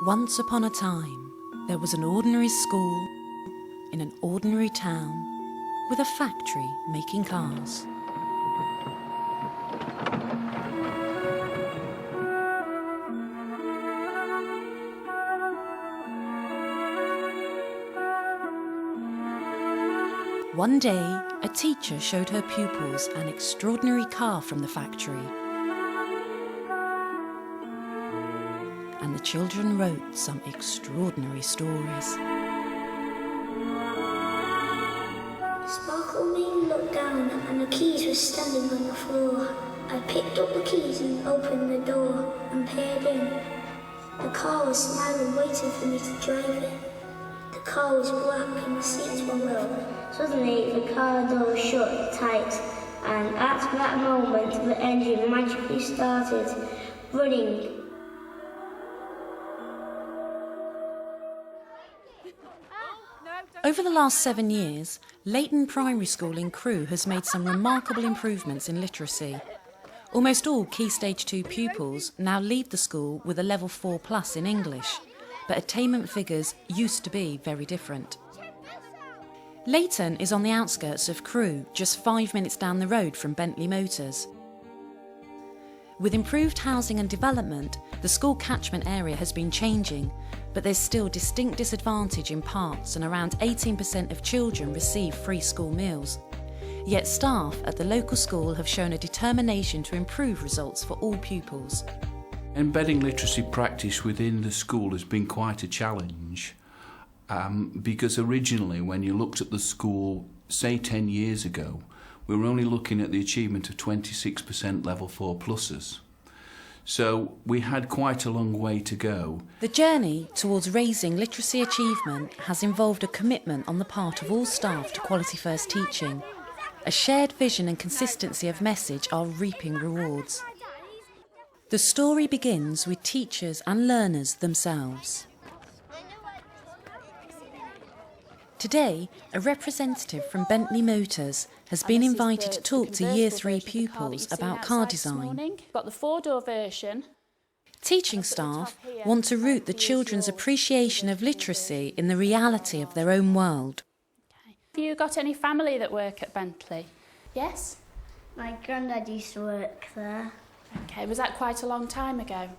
Once upon a time, there was an ordinary school in an ordinary town with a factory making cars. One day, a teacher showed her pupils an extraordinary car from the factory. And the children wrote some extraordinary stories. Sparkle made me look down and the keys were standing on the floor. I picked up the keys and opened the door and peered in. The car was smiling, waiting for me to drive it. The car was black and the seats were low. Suddenly the car door shut tight, and at that moment the engine magically started running. Over the last 7 years, Leighton Primary School in Crewe has made some remarkable improvements in literacy. Almost all Key Stage 2 pupils now leave the school with a level 4+ in English, but attainment figures used to be very different. Leighton is on the outskirts of Crewe, just 5 minutes down the road from Bentley Motors. With improved housing and development, the school catchment area has been changing, but there's still distinct disadvantage in parts, and around 18% of children receive free school meals. Yet staff at the local school have shown a determination to improve results for all pupils. Embedding literacy practice within the school has been quite a challenge, because originally when you looked at the school, say 10 years ago, we were only looking at the achievement of 26% level 4 pluses. So we had quite a long way to go. The journey towards raising literacy achievement has involved a commitment on the part of all staff to quality first teaching. A shared vision and consistency of message are reaping rewards. The story begins with teachers and learners themselves. Today, a representative from Bentley Motors has been invited to talk to Year 3 pupils about car design. Got the 4-door version. Teaching staff want to root the children's appreciation of literacy in the reality of their own world. Have you got any family that work at Bentley? Yes? My granddad used to work there. Okay, was that quite a long time ago?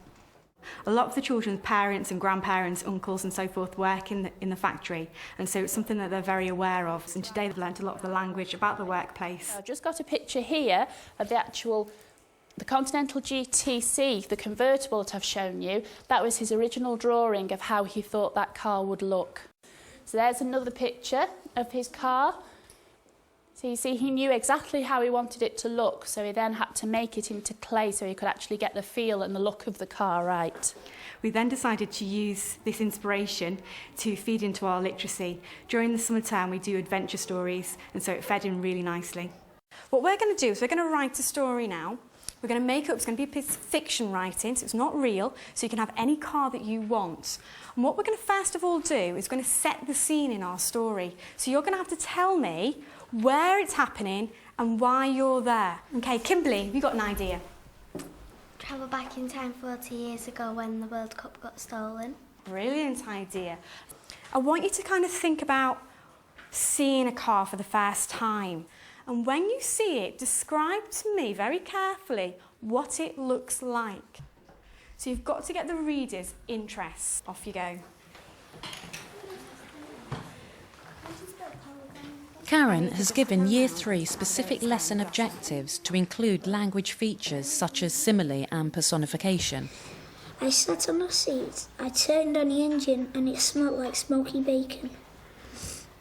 A lot of the children's parents and grandparents, uncles and so forth work in the factory, and so it's something that they're very aware of. And today they've learnt a lot of the language about the workplace. I've just got a picture here of the Continental GTC, the convertible that I've shown you. That was his original drawing of how he thought that car would look. So there's another picture of his car. So you see, he knew exactly how he wanted it to look, so he then had to make it into clay so he could actually get the feel and the look of the car right. We then decided to use this inspiration to feed into our literacy. During the summer term, we do adventure stories, and so it fed in really nicely. What we're going to do is we're going to write a story now. We're going to make up, it's going to be a piece of fiction writing, so it's not real, so you can have any car that you want. And what we're going to first of all do is going to set the scene in our story. So you're going to have to tell me where it's happening and why you're there. Okay, Kimberly, have you got an idea? Travel back in time 40 years ago when the World Cup got stolen. Brilliant idea. I want you to kind of think about seeing a car for the first time. And when you see it, describe to me very carefully what it looks like. So you've got to get the reader's interest. Off you go. Karen has given Year 3 specific lesson objectives to include language features such as simile and personification. I sat on the seat, I turned on the engine and it smelled like smoky bacon.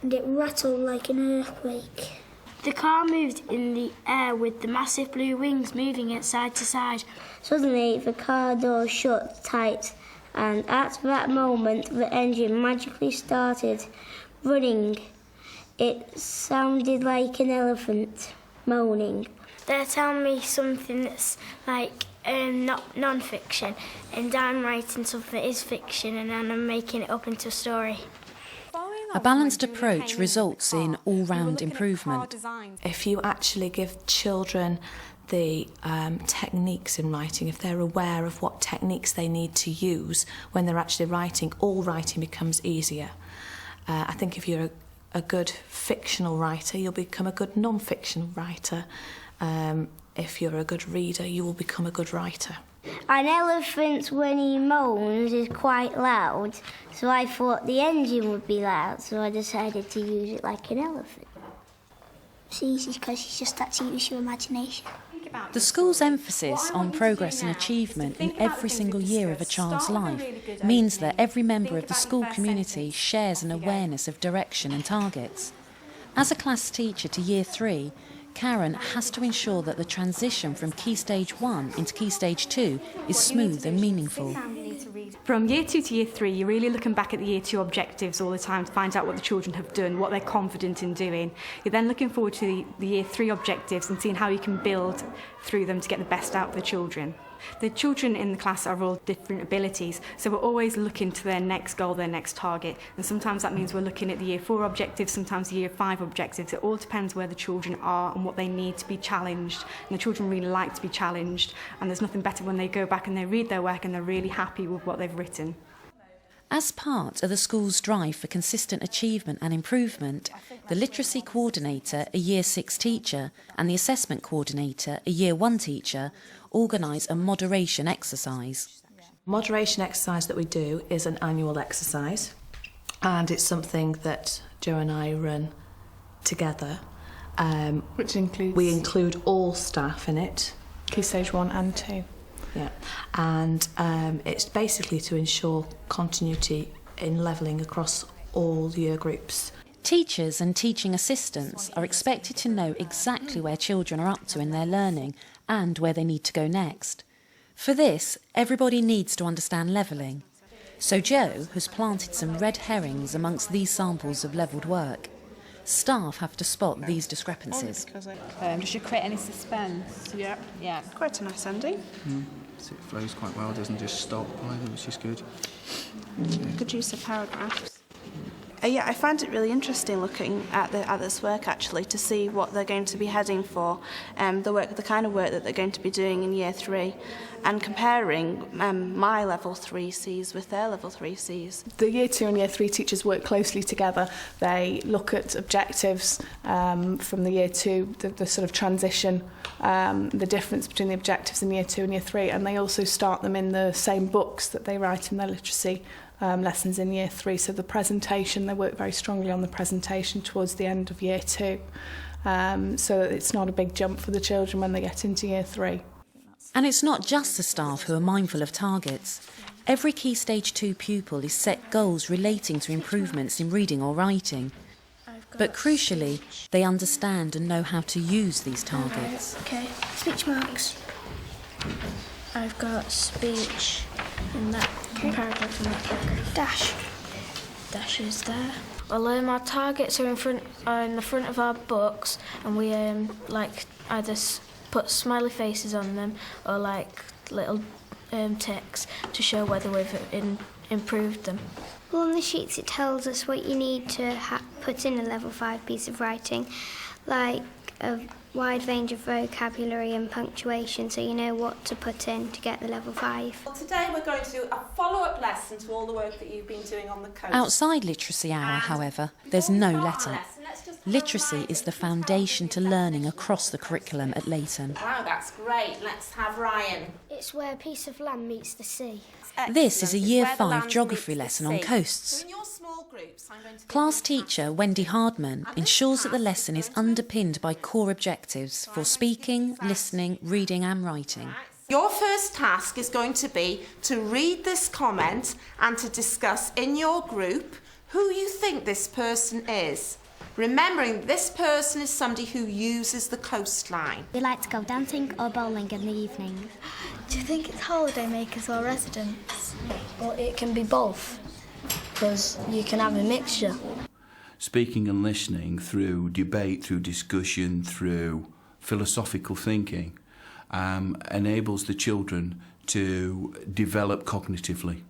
And it rattled like an earthquake. The car moved in the air with the massive blue wings moving it side to side. Suddenly the car door shut tight, and at that moment the engine magically started running. It sounded like an elephant moaning. They're telling me something that's like not non-fiction, and I'm writing something that is fiction, and then I'm making it up into a story. A balanced approach results in all-round improvement. If you actually give children the techniques in writing, if they're aware of what techniques they need to use when they're actually writing, all writing becomes easier. I think if you're a good fictional writer, you'll become a good non-fictional writer. If you're a good reader, you will become a good writer. An elephant, when he moans, is quite loud, so I thought the engine would be loud, so I decided to use it like an elephant. It's easy because you just have to use your imagination. The school's emphasis on progress and achievement in every single year of a child's life means that every member of the school community shares an awareness of direction and targets. As a class teacher to Year 3, Karen has to ensure that the transition from Key Stage 1 into Key Stage 2 is smooth and meaningful. From Year 2 to Year 3, you're really looking back at the Year 2 objectives all the time to find out what the children have done, what they're confident in doing. You're then looking forward to the Year 3 objectives and seeing how you can build through them to get the best out of the children. The children in the class are all different abilities, so we're always looking to their next goal, their next target. And sometimes that means we're looking at the Year 4 objectives, sometimes the Year 5 objectives. It all depends where the children are and what they need to be challenged. And the children really like to be challenged, and there's nothing better when they go back and they read their work and they're really happy with what they've written. As part of the school's drive for consistent achievement and improvement, the Literacy Coordinator, a Year 6 teacher, and the Assessment Coordinator, a Year 1 teacher, organise a moderation exercise. Moderation exercise that we do is an annual exercise, and it's something that Joe and I run together. Which includes? We include all staff in it. Key Stage 1 and 2. Yeah, and it's basically to ensure continuity in levelling across all year groups. Teachers and teaching assistants are expected to know exactly where children are up to in their learning and where they need to go next. For this, everybody needs to understand levelling. So Joe has planted some red herrings amongst these samples of levelled work. Staff have to spot these discrepancies. Does it create any suspense? Yeah. Yeah. Quite a nice ending. So it flows quite well, doesn't just stop either, which is good. Good use of paragraphs. Yeah, I find it really interesting looking at this work actually to see what they're going to be heading for, the kind of work that they're going to be doing in Year 3, and comparing my Level 3 Cs with their Level 3 Cs. The Year 2 and Year 3 teachers work closely together. They look at objectives from the Year 2, the sort of transition, the difference between the objectives in Year 2 and Year 3, and they also start them in the same books that they write in their literacy lessons in Year 3. So the presentation, they work very strongly on the presentation towards the end of Year 2, so that it's not a big jump for the children when they get into Year 3. And it's not just the staff who are mindful of targets. Every Key Stage 2 pupil is set goals relating to improvements in reading or writing. But crucially, they understand and know how to use these targets. Okay, speech marks. I've got speech in that paragraph in that book. Dash. Dash is there. Well, our targets are in the front of our books, and we either put smiley faces on them or like little ticks to show whether we've improved them. Well, on the sheets it tells us what you need to put in a Level 5 piece of writing, like a wide range of vocabulary and punctuation, so you know what to put in to get the Level 5. Well, today we're going to do a follow-up lesson to all the work that you've been doing on the coast. Outside literacy hour, however, there's no let-up. Literacy is the foundation to learning across the curriculum at Leighton. Wow, that's great. Let's have Ryan. It's where a piece of land meets the sea. This is a Year 5 geography lesson on coasts. Class teacher Wendy Hardman ensures that the lesson is underpinned by core objectives for speaking, listening, reading and writing. Your first task is going to be to read this comment and to discuss in your group who you think this person is. Remembering this person is somebody who uses the coastline. We like to go dancing or bowling in the evening. Do you think it's holidaymakers or residents? Well, it can be both, because you can have a mixture. Speaking and listening through debate, through discussion, through philosophical thinking, enables the children to develop cognitively.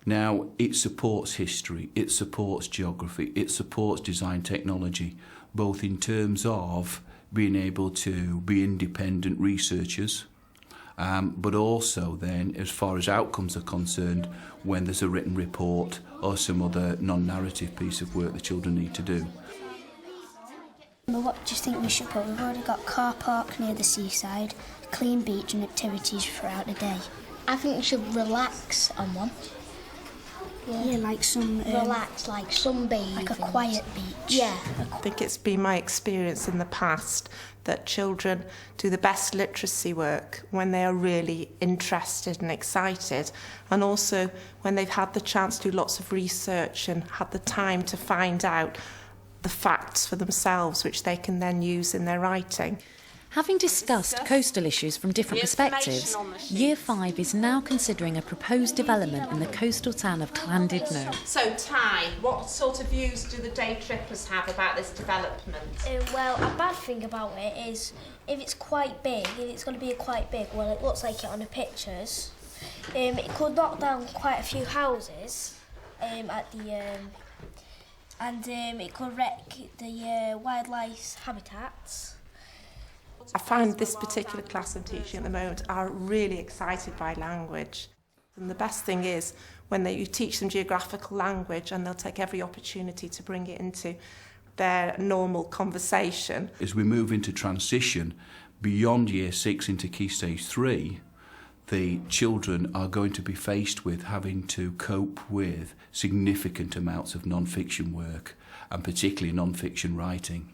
Now, it supports history, it supports geography, it supports design technology, both in terms of being able to be independent researchers, but also then, as far as outcomes are concerned, when there's a written report or some other non-narrative piece of work the children need to do. Well, what do you think we should put? We've already got car park near the seaside, clean beach and activities throughout the day. I think we should relax on one. Yeah, like some... relax, like sunbathing. Like a quiet beach. Yeah. I think it's been my experience in the past that children do the best literacy work when they are really interested and excited, and also when they've had the chance to do lots of research and had the time to find out the facts for themselves, which they can then use in their writing. Having discussed coastal issues from different perspectives, Year 5 is now considering a proposed development in the coastal town of Llandudno. So, Ty, what sort of views do the day trippers have about this development? Well, a bad thing about it is if it's quite big, if it's going to be quite big, well, it looks like it on the pictures, it could knock down quite a few houses at the... and it could wreck the wildlife habitats. I find this particular class I'm teaching at the moment are really excited by language. And the best thing is when you teach them geographical language, and they'll take every opportunity to bring it into their normal conversation. As we move into transition beyond Year 6 into Key Stage 3, the children are going to be faced with having to cope with significant amounts of non-fiction work, and particularly non-fiction writing.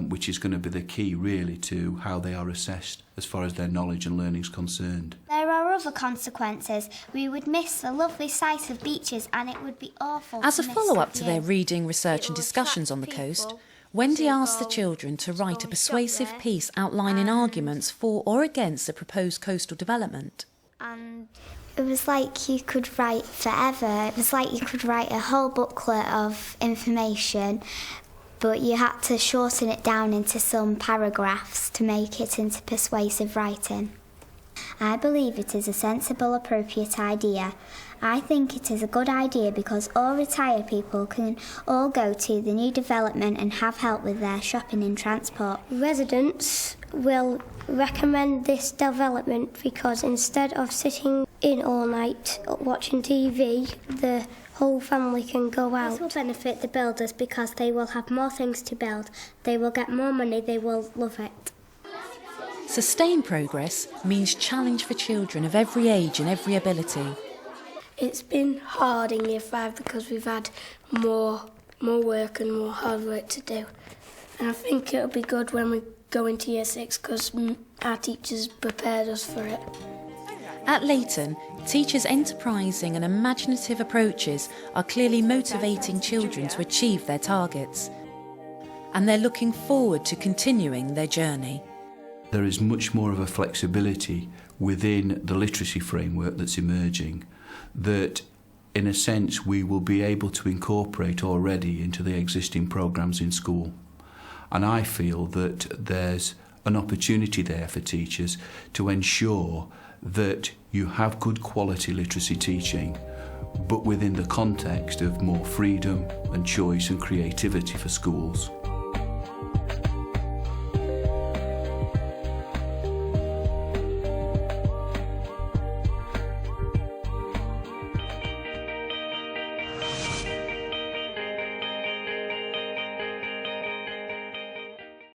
Which is going to be the key, really, to how they are assessed as far as their knowledge and learning is concerned. There are other consequences. We would miss the lovely sight of beaches, and it would be awful. As a follow-up to their reading, research and discussions on the coast, Wendy asked the children to write a persuasive piece outlining arguments for or against the proposed coastal development. And it was like you could write forever. It was like you could write a whole booklet of information, but you had to shorten it down into some paragraphs to make it into persuasive writing. I believe it is a sensible, appropriate idea. I think it is a good idea because all retired people can all go to the new development and have help with their shopping and transport. Residents will recommend this development because instead of sitting in all night watching TV, the whole family can go out. This will benefit the builders because they will have more things to build. They will get more money, they will love it. Sustained progress means challenge for children of every age and every ability. It's been hard in Year 5 because we've had more work and more hard work to do. And I think it'll be good when we go into Year 6 because our teachers prepared us for it. At Leighton, teachers' enterprising and imaginative approaches are clearly motivating children to achieve their targets. And they're looking forward to continuing their journey. There is much more of a flexibility within the literacy framework that's emerging that, in a sense, we will be able to incorporate already into the existing programmes in school. And I feel that there's an opportunity there for teachers to ensure that you have good quality literacy teaching, but within the context of more freedom and choice and creativity for schools.